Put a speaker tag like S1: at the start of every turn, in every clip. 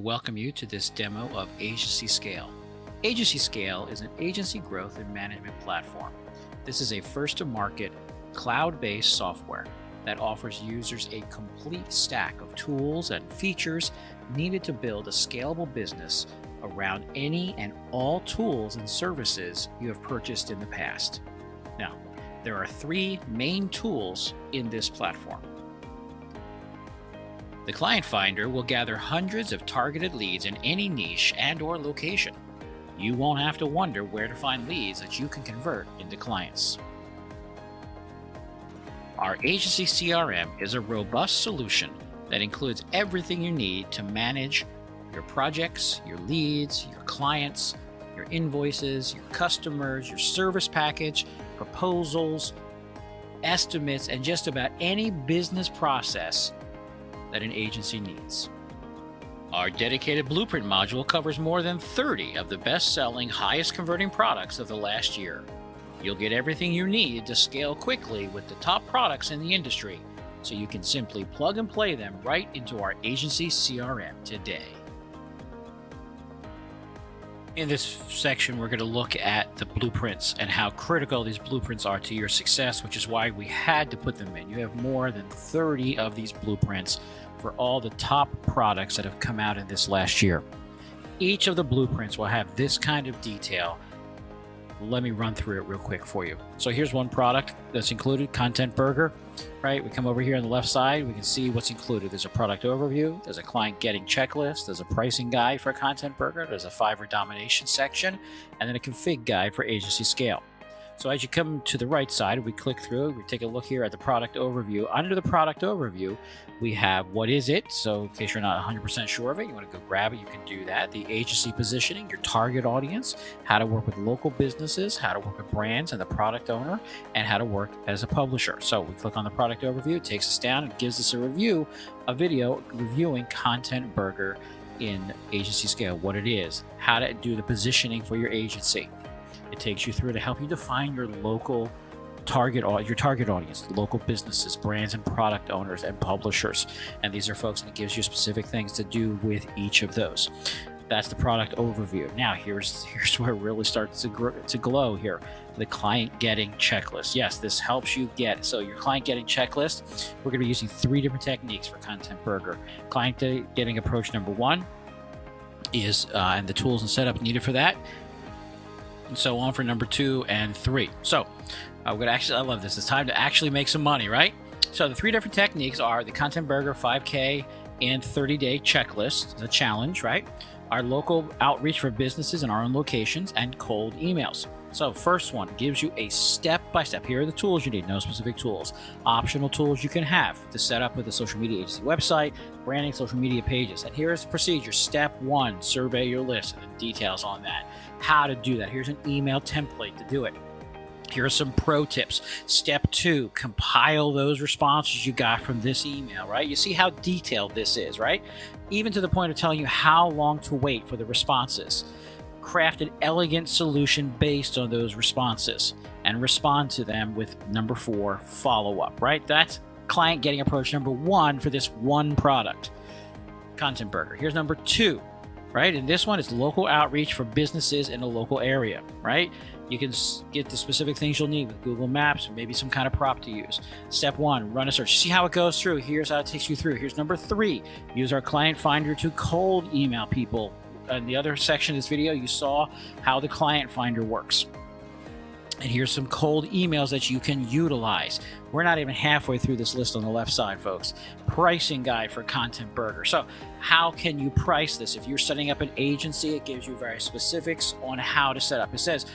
S1: welcome you to this demo of AgencyScale. AgencyScale is an agency growth and management platform. This is a first-to-market, cloud-based software that offers users a complete stack of tools and features needed to build a scalable business around any and all tools and services you have purchased in the past. Now, there are three main tools in this platform. The Client Finder will gather hundreds of targeted leads in any niche and/or location. You won't have to wonder where to find leads that you can convert into clients. Our Agency CRM is a robust solution that includes everything you need to manage your projects, your leads, your clients, your invoices, your customers, your service package, proposals, estimates, and just about any business process that an agency needs. Our dedicated blueprint module covers more than 30 of the best-selling, highest-converting products of the last year. You'll get everything you need to scale quickly with the top products in the industry, so you can simply plug and play them right into our agency CRM today. In this section, we're going to look at the blueprints and how critical these blueprints are to your success, which is why we had to put them in. You have more than 30 of these blueprints for all the top products that have come out in this last year. Each of the blueprints will have this kind of detail. Let me run through it real quick for you. So here's one product that's included, Content Burger, right? We come over here on the left side, we can see what's included. There's a product overview, there's a client getting checklist, there's a pricing guide for Content Burger, there's a Fiverr domination section, and then a config guide for AgencyScale. So as you come to the right side, we click through, we take a look here at the product overview. Under the product overview, we have what is it? So in case you're not 100% sure of it, you want to go grab it, you can do that. The agency positioning, your target audience, how to work with local businesses, how to work with brands and the product owner, and how to work as a publisher. So we click on the product overview, it takes us down and gives us a video reviewing Content Burger in AgencyScale, what it is, how to do the positioning for your agency. It takes you through to help you define your local target audience, local businesses, brands and product owners and publishers. And these are folks, and it gives you specific things to do with each of those. That's the product overview. Now here's where it really starts to glow here. The client getting checklist. Yes, this helps you get, so your client getting checklist, we're going to be using three different techniques for Content Burger. Client getting approach number one is, and the tools and setup needed for that, and so on for number 2 and 3. So we're gonna I love this. It's time to actually make some money, right? So the three different techniques are the Content Burger 5K and 30-day checklist, the challenge, right? Our local outreach for businesses in our own locations, and cold emails. So first one gives you a step-by-step. Here are the tools you need, no specific tools. Optional tools you can have to set up with a social media agency website, branding, social media pages. And here is the procedure. Step 1, survey your list, and the details on that. How to do that. Here's an email template to do it. Here are some pro tips. Step 2, compile those responses you got from this email, right? You see how detailed this is, right? Even to the point of telling you how long to wait for the responses. Craft an elegant solution based on those responses and respond to them with number 4, follow-up, right? That's client getting approach number 1 for this one product, Content Burger. Here's number 2, right? And this one is local outreach for businesses in a local area, right? You can get the specific things you'll need with Google Maps, maybe some kind of prop to use. Step 1, run a search. See how it goes through. Here's how it takes you through. Here's number 3, use our Client Finder to cold email people. In the other section of this video, you saw how the Client Finder works. And here's some cold emails that you can utilize. We're not even halfway through this list on the left side, folks. Pricing guide for Content Burger. So how can you price this? If you're setting up an agency, it gives you various specifics on how to set up. It says,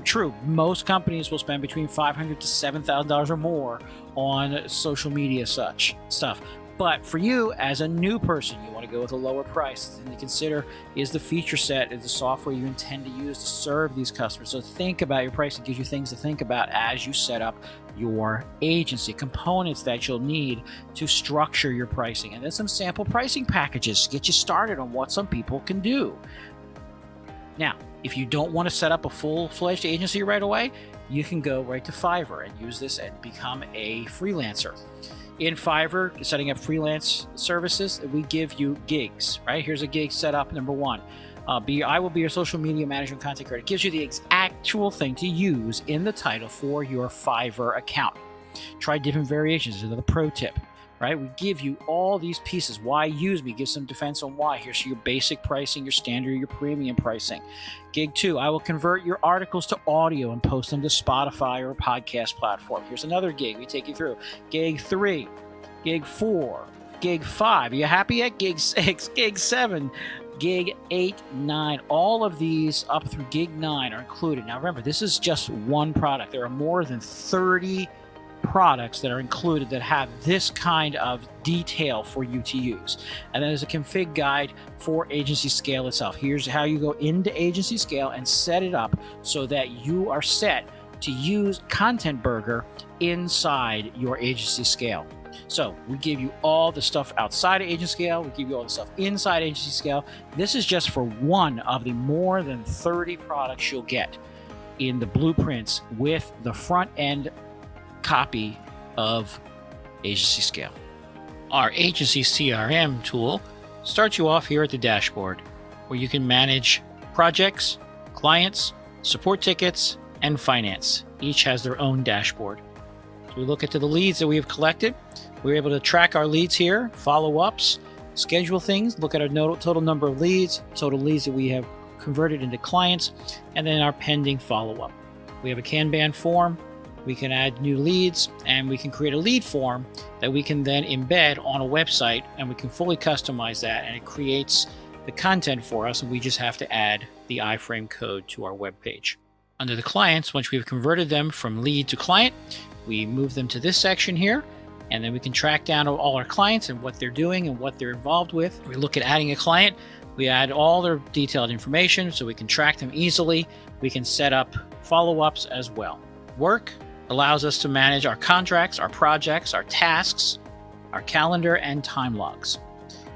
S1: true, most companies will spend between $500 to $7,000 or more on social media such stuff. But for you, as a new person, you want to go with a lower price. The thing to consider is the feature set of the software you intend to use to serve these customers. So think about your pricing. It gives you things to think about as you set up your agency, components that you'll need to structure your pricing, and then some sample pricing packages to get you started on what some people can do. Now, if you don't want to set up a full-fledged agency right away, you can go right to Fiverr and use this and become a freelancer. in Fiverr, setting up freelance services, we give you gigs, right? Here's a gig set up, number one. I will be your social media manager and content creator. It gives you the actual thing to use in the title for your Fiverr account. Try different variations. This is another pro tip, right? We give you all these pieces. Why use me? Give some defense on why. Here's your basic pricing, your standard, your premium pricing. Gig 2, I will convert your articles to audio and post them to Spotify or a podcast platform. Here's another gig we take you through. Gig 3, Gig 4, Gig 5. Are you happy yet? Gig 6, Gig 7, Gig 8, 9. All of these up through Gig 9 are included. Now remember, this is just one product. There are more than 30 products that are included that have this kind of detail for you to use. And then there's a config guide for AgencyScale itself. Here's how you go into AgencyScale and set it up so that you are set to use Content Burger inside your AgencyScale. So we give you all the stuff outside of AgencyScale. We give you all the stuff inside AgencyScale. This is just for one of the more than 30 products you'll get in the blueprints with the front end copy of AgencyScale. Our Agency CRM tool starts you off here at the dashboard, where you can manage projects, clients, support tickets, and finance. Each has their own dashboard. So we look into the leads that we have collected. We're able to track our leads here, follow-ups, schedule things, look at our total number of leads, total leads that we have converted into clients, and then our pending follow-up. We have a Kanban form. We can add new leads, and we can create a lead form that we can then embed on a website, and we can fully customize that, and it creates the content for us, and we just have to add the iframe code to our web page. Under the clients, once we've converted them from lead to client, we move them to this section here, and then we can track down all our clients and what they're doing and what they're involved with. We look at adding a client. We add all their detailed information so we can track them easily. We can set up follow-ups as well. Work allows us to manage our contracts, our projects, our tasks, our calendar, and time logs.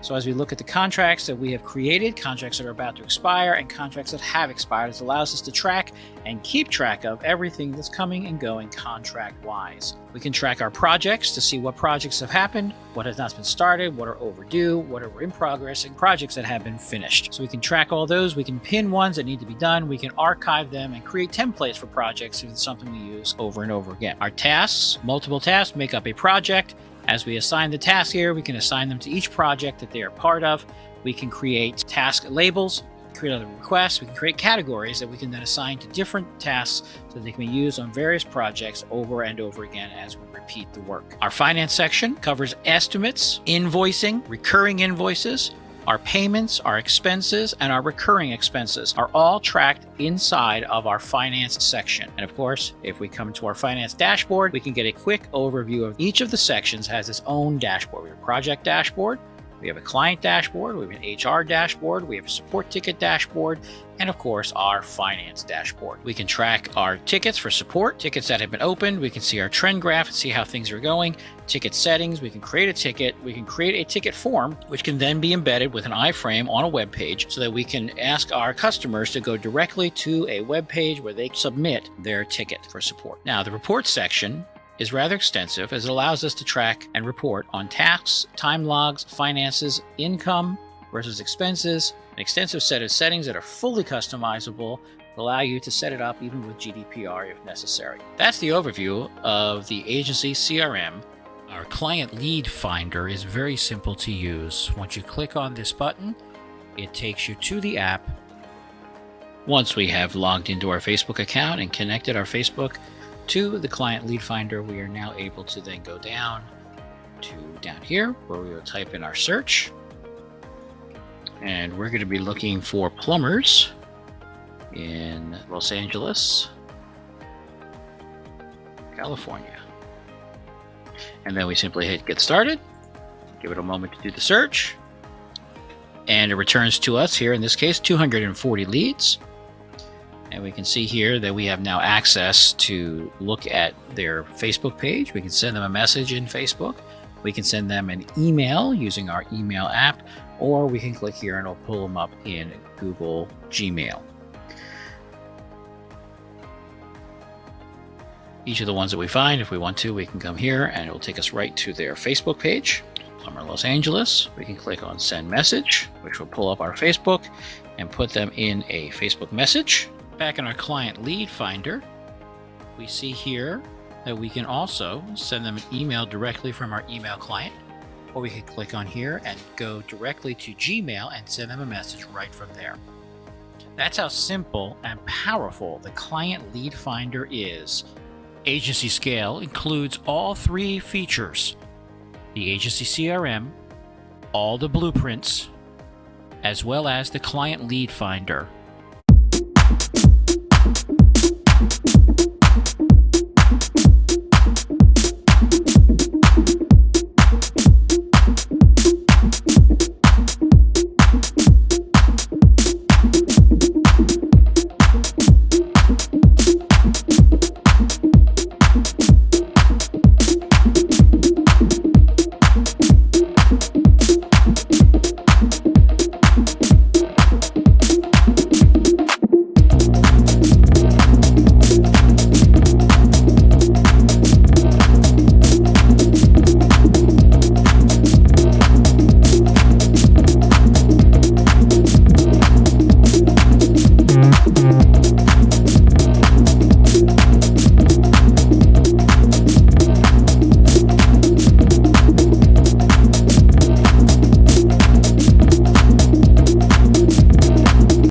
S1: So as we look at the contracts that we have created, contracts that are about to expire, and contracts that have expired, this allows us to track and keep track of everything that's coming and going contract-wise. We can track our projects to see what projects have happened, what has not been started, what are overdue, what are in progress, and projects that have been finished. So we can track all those. We can pin ones that need to be done. We can archive them and create templates for projects if it's something we use over and over again. Our tasks, multiple tasks, make up a project. As we assign the tasks here, we can assign them to each project that they are part of. We can create task labels, create other requests. We can create categories that we can then assign to different tasks so they can be used on various projects over and over again as we repeat the work. Our finance section covers estimates, invoicing, recurring invoices. Our payments, our expenses, and our recurring expenses are all tracked inside of our finance section. And of course, if we come to our finance dashboard, we can get a quick overview of each of the sections has its own dashboard. We have a project dashboard, we have a client dashboard, we have an HR dashboard, we have a support ticket dashboard, and of course, our finance dashboard. We can track our tickets for support, tickets that have been opened. We can see our trend graph and see how things are going. Ticket settings, we can create a ticket. We can create a ticket form, which can then be embedded with an iframe on a web page so that we can ask our customers to go directly to a web page where they submit their ticket for support. Now, the report section is rather extensive as it allows us to track and report on tasks, time logs, finances, income versus expenses, an extensive set of settings that are fully customizable, allow you to set it up even with GDPR if necessary. That's the overview of the Agency CRM. Our client lead finder is very simple to use. Once you click on this button, it takes you to the app. Once we have logged into our Facebook account and connected our Facebook to the client lead finder, we are now able to then go down to down here where we will type in our search. And we're going to be looking for plumbers in Los Angeles, California. And then we simply hit get started, give it a moment to do the search, and it returns to us here, in this case, 240 leads. And we can see here that we have now access to look at their Facebook page. We can send them a message in Facebook. We can send them an email using our email app, or we can click here and it'll pull them up in Google Gmail. each of the ones that we find. If we want to, we can come here and it will take us right to their Facebook page. Plumber Los Angeles. We can click on Send Message, which will pull up our Facebook and put them in a Facebook message. Back in our client lead finder, we see here that we can also send them an email directly from our email client, or we can click on here and go directly to Gmail and send them a message right from there. That's how simple and powerful the client lead finder is. AgencyScale includes all three features: the agency CRM, all the blueprints, as well as the client lead finder.